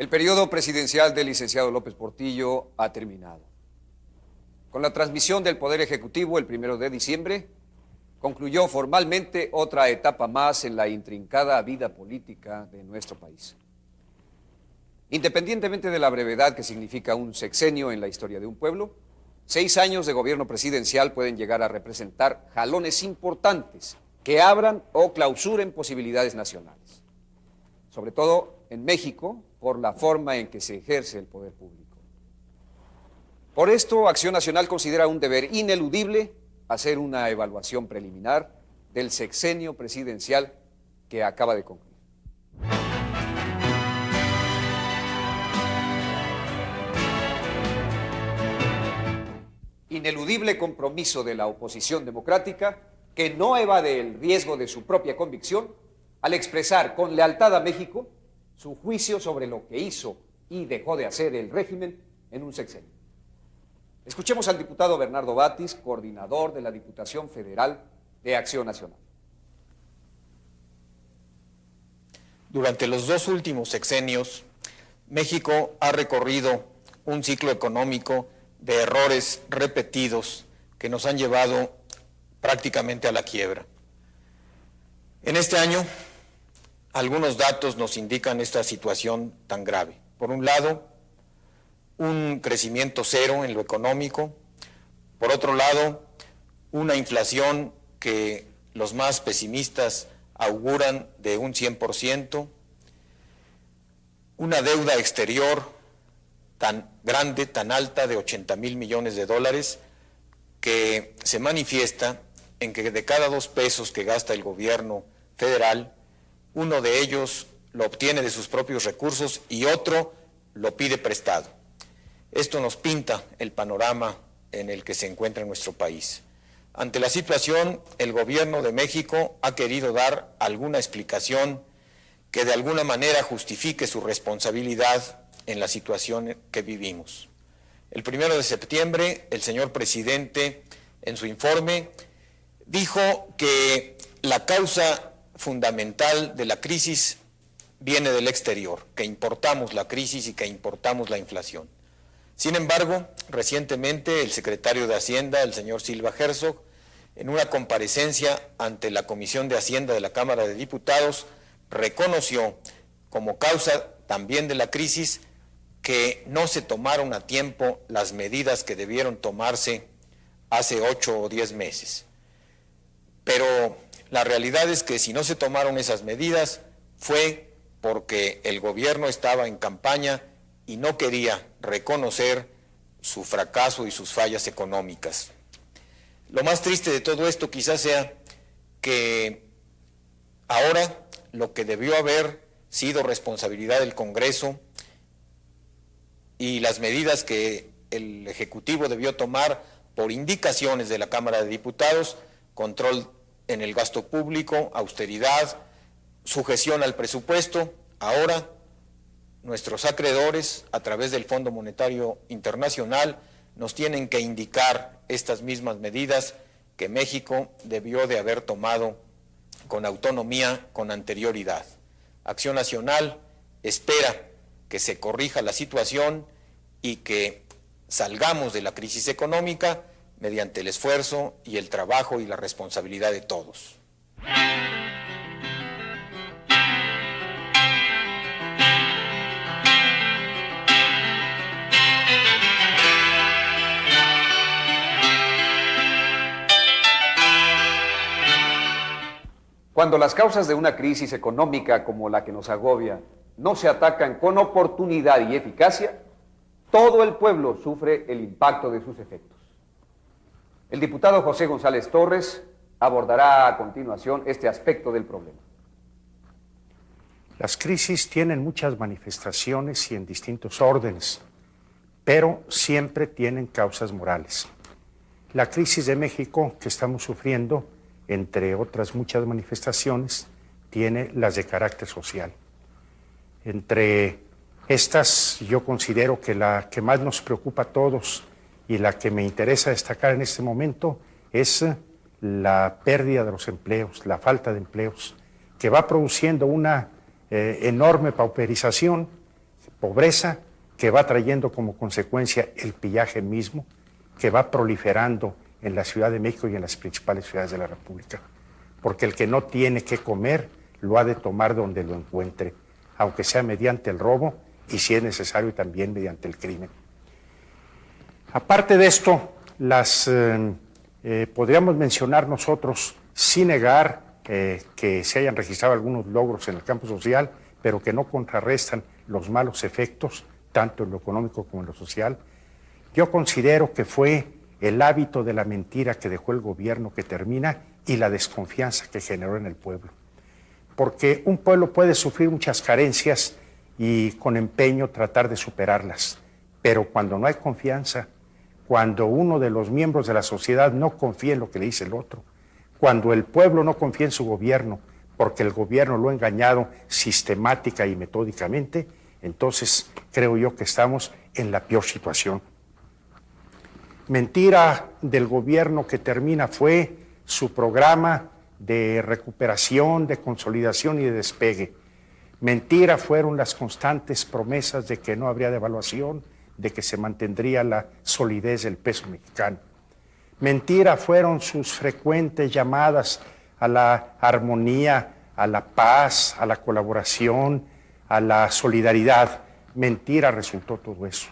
El periodo presidencial del licenciado López Portillo ha terminado. Con la transmisión del Poder Ejecutivo el 1 de diciembre, concluyó formalmente otra etapa más en la intrincada vida política de nuestro país. Independientemente de la brevedad que significa un sexenio en la historia de un pueblo, 6 años de gobierno presidencial pueden llegar a representar jalones importantes que abran o clausuren posibilidades nacionales. Sobre todo en México, por la forma en que se ejerce el poder público. Por esto, Acción Nacional considera un deber ineludible hacer una evaluación preliminar del sexenio presidencial que acaba de concluir. Ineludible compromiso de la oposición democrática que no evade el riesgo de su propia convicción al expresar con lealtad a México su juicio sobre lo que hizo y dejó de hacer el régimen en un sexenio. Escuchemos al diputado Bernardo Batis, coordinador de la Diputación Federal de Acción Nacional. Durante los 2 últimos sexenios, México ha recorrido un ciclo económico de errores repetidos que nos han llevado prácticamente a la quiebra. En este año, algunos datos nos indican esta situación tan grave. Por un lado, un crecimiento cero en lo económico. Por otro lado, una inflación que los más pesimistas auguran de un 100%. Una deuda exterior tan grande, tan alta, de 80,000 millones de dólares, que se manifiesta en que de cada 2 pesos que gasta el gobierno federal, uno de ellos lo obtiene de sus propios recursos y otro lo pide prestado. Esto nos pinta el panorama en el que se encuentra nuestro país. Ante la situación, el gobierno de México ha querido dar alguna explicación que de alguna manera justifique su responsabilidad en la situación que vivimos. El 1 de septiembre, el señor presidente, en su informe, dijo que la causa fundamental de la crisis viene del exterior, que importamos la crisis y que importamos la inflación. Sin embargo, recientemente el secretario de Hacienda, el señor Silva Herzog, en una comparecencia ante la Comisión de Hacienda de la Cámara de Diputados, reconoció como causa también de la crisis que no se tomaron a tiempo las medidas que debieron tomarse hace 8 o 10 meses. Pero la realidad es que si no se tomaron esas medidas fue porque el gobierno estaba en campaña y no quería reconocer su fracaso y sus fallas económicas. Lo más triste de todo esto quizás sea que ahora lo que debió haber sido responsabilidad del Congreso y las medidas que el Ejecutivo debió tomar por indicaciones de la Cámara de Diputados, control en el gasto público, austeridad, sujeción al presupuesto, ahora nuestros acreedores, a través del Fondo Monetario Internacional, nos tienen que indicar estas mismas medidas que México debió de haber tomado con autonomía, con anterioridad. Acción Nacional espera que se corrija la situación y que salgamos de la crisis económica mediante el esfuerzo y el trabajo y la responsabilidad de todos. Cuando las causas de una crisis económica como la que nos agobia no se atacan con oportunidad y eficacia, todo el pueblo sufre el impacto de sus efectos. El diputado José González Torres abordará a continuación este aspecto del problema. Las crisis tienen muchas manifestaciones y en distintos órdenes, pero siempre tienen causas morales. La crisis de México que estamos sufriendo, entre otras muchas manifestaciones, tiene las de carácter social. Entre estas, yo considero que la que más nos preocupa a todos y la que me interesa destacar en este momento es la pérdida de los empleos, la falta de empleos, que va produciendo una enorme pauperización pobreza que va trayendo como consecuencia el pillaje mismo, que va proliferando en la Ciudad de México y en las principales ciudades de la República. Porque el que no tiene que comer lo ha de tomar donde lo encuentre, aunque sea mediante el robo y, si es necesario, también mediante el crimen. Aparte de esto, podríamos mencionar nosotros, sin negar que se hayan registrado algunos logros en el campo social, pero que no contrarrestan los malos efectos, tanto en lo económico como en lo social. Yo considero que fue el hábito de la mentira que dejó el gobierno que termina y la desconfianza que generó en el pueblo. Porque un pueblo puede sufrir muchas carencias y con empeño tratar de superarlas, pero cuando no hay confianza, cuando uno de los miembros de la sociedad no confía en lo que le dice el otro, cuando el pueblo no confía en su gobierno porque el gobierno lo ha engañado sistemática y metódicamente, entonces creo yo que estamos en la peor situación. Mentira del gobierno que termina fue su programa de recuperación, de consolidación y de despegue. Mentira fueron las constantes promesas de que no habría devaluación, de que se mantendría la solidez del peso mexicano. Mentira fueron sus frecuentes llamadas a la armonía, a la paz, a la colaboración, a la solidaridad. Mentira resultó todo eso.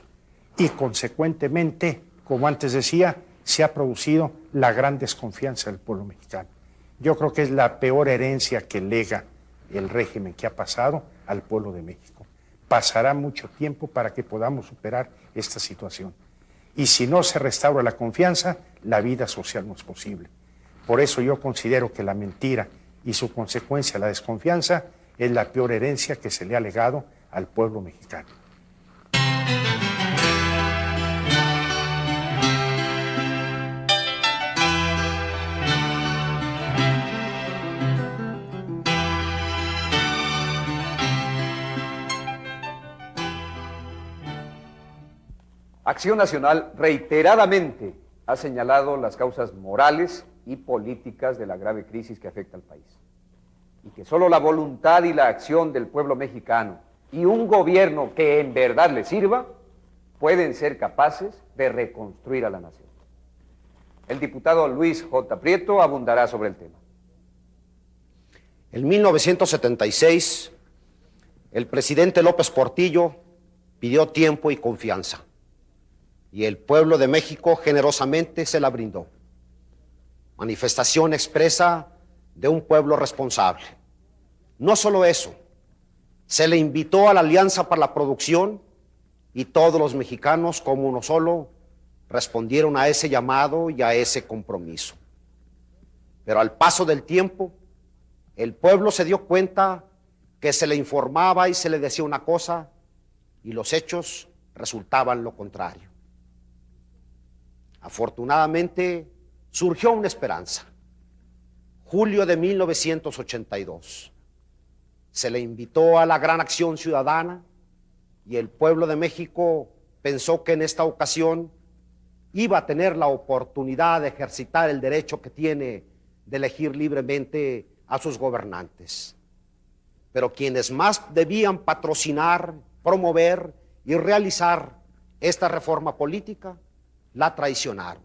Y consecuentemente, como antes decía, se ha producido la gran desconfianza del pueblo mexicano. Yo creo que es la peor herencia que lega el régimen que ha pasado al pueblo de México. Pasará mucho tiempo para que podamos superar esta situación. Y si no se restaura la confianza, la vida social no es posible. Por eso yo considero que la mentira y su consecuencia, la desconfianza, es la peor herencia que se le ha legado al pueblo mexicano. Acción Nacional reiteradamente ha señalado las causas morales y políticas de la grave crisis que afecta al país. Y que solo la voluntad y la acción del pueblo mexicano y un gobierno que en verdad le sirva pueden ser capaces de reconstruir a la nación. El diputado Luis J. Prieto abundará sobre el tema. En 1976, el presidente López Portillo pidió tiempo y confianza, y el pueblo de México generosamente se la brindó. Manifestación expresa de un pueblo responsable. No solo eso, se le invitó a la Alianza para la Producción y todos los mexicanos como uno solo respondieron a ese llamado y a ese compromiso. Pero al paso del tiempo, el pueblo se dio cuenta que se le informaba y se le decía una cosa y los hechos resultaban lo contrario. Afortunadamente, surgió una esperanza. Julio de 1982. Se le invitó a la gran acción ciudadana y el pueblo de México pensó que en esta ocasión iba a tener la oportunidad de ejercitar el derecho que tiene de elegir libremente a sus gobernantes. Pero quienes más debían patrocinar, promover y realizar esta reforma política, la traicionaron.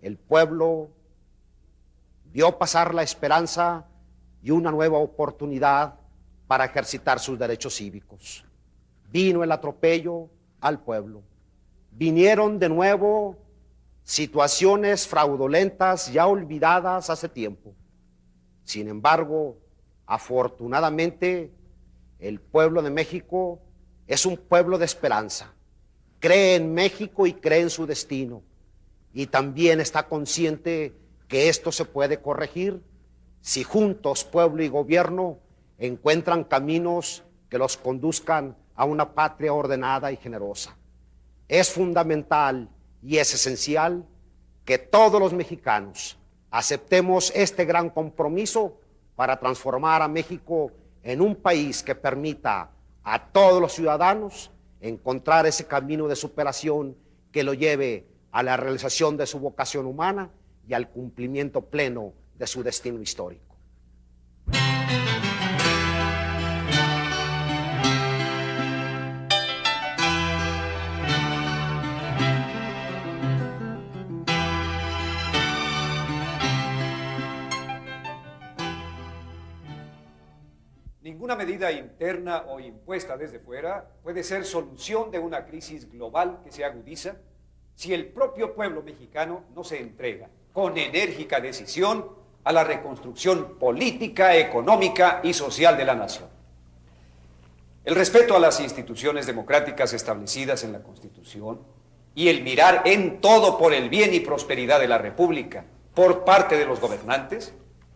El pueblo vio pasar la esperanza y una nueva oportunidad para ejercitar sus derechos cívicos. Vino el atropello al pueblo. Vinieron de nuevo situaciones fraudulentas ya olvidadas hace tiempo. Sin embargo, afortunadamente, el pueblo de México es un pueblo de esperanza. Cree en México y cree en su destino. Y también está consciente que esto se puede corregir si juntos, pueblo y gobierno, encuentran caminos que los conduzcan a una patria ordenada y generosa. Es fundamental y es esencial que todos los mexicanos aceptemos este gran compromiso para transformar a México en un país que permita a todos los ciudadanos encontrar ese camino de superación que lo lleve a la realización de su vocación humana y al cumplimiento pleno de su destino histórico. Ninguna medida interna o impuesta desde fuera puede ser solución de una crisis global que se agudiza si el propio pueblo mexicano no se entrega con enérgica decisión a la reconstrucción política, económica y social de la nación. El respeto a las instituciones democráticas establecidas en la Constitución y el mirar en todo por el bien y prosperidad de la República por parte de los gobernantes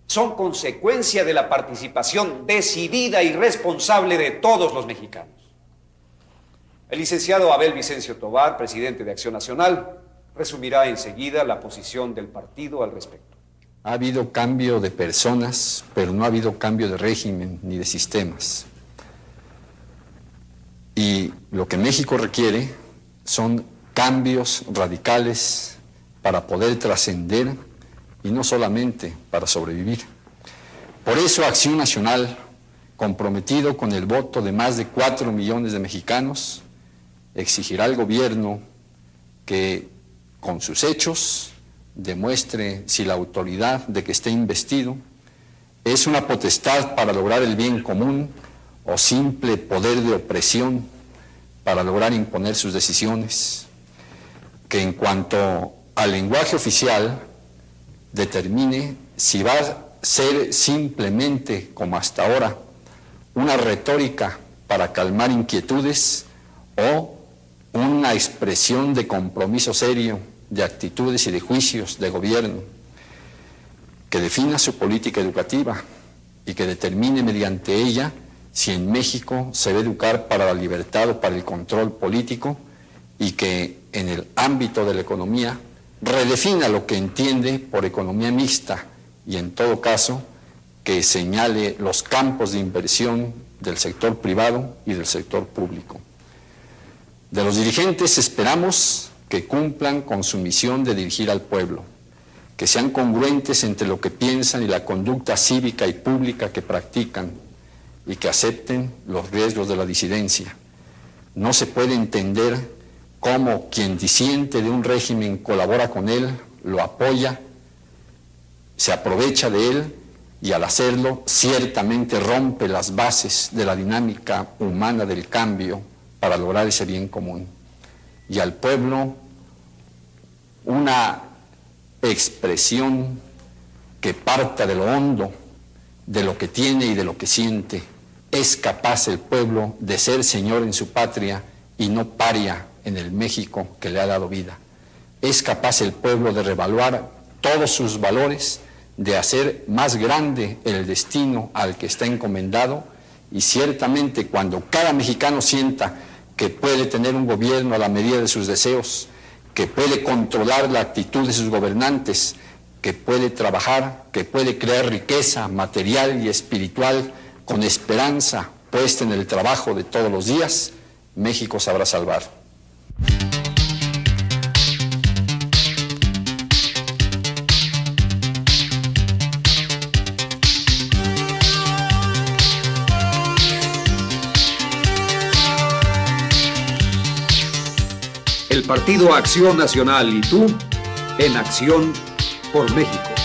son consecuencia de la participación decidida y responsable de todos los mexicanos. El licenciado Abel Vicencio Tovar, presidente de Acción Nacional, resumirá enseguida la posición del partido al respecto. Ha habido cambio de personas, pero no ha habido cambio de régimen ni de sistemas. Y lo que México requiere son cambios radicales para poder trascender y no solamente para sobrevivir. Por eso Acción Nacional, comprometido con el voto de más de 4 millones de mexicanos, exigirá al gobierno que con sus hechos demuestre si la autoridad de que esté investido es una potestad para lograr el bien común o simple poder de opresión para lograr imponer sus decisiones, que en cuanto al lenguaje oficial determine si va a ser simplemente, como hasta ahora, una retórica para calmar inquietudes o una expresión de compromiso serio, de actitudes y de juicios de gobierno, que defina su política educativa y que determine mediante ella si en México se va a educar para la libertad o para el control político, y que en el ámbito de la economía redefina lo que entiende por economía mixta y en todo caso que señale los campos de inversión del sector privado y del sector público. De los dirigentes esperamos que cumplan con su misión de dirigir al pueblo, que sean congruentes entre lo que piensan y la conducta cívica y pública que practican, y que acepten los riesgos de la disidencia. No se puede entender cómo quien disiente de un régimen colabora con él, lo apoya, se aprovecha de él y al hacerlo ciertamente rompe las bases de la dinámica humana del cambio para lograr ese bien común. Y al pueblo una expresión que parta de lo hondo, de lo que tiene y de lo que siente. Es capaz el pueblo de ser señor en su patria y no paria en el México que le ha dado vida. Es capaz el pueblo de revaluar todos sus valores, de hacer más grande el destino al que está encomendado, y ciertamente cuando cada mexicano sienta que puede tener un gobierno a la medida de sus deseos, que puede controlar la actitud de sus gobernantes, que puede trabajar, que puede crear riqueza material y espiritual con esperanza puesta en el trabajo de todos los días, México sabrá salvar. El Partido Acción Nacional y tú, en acción por México.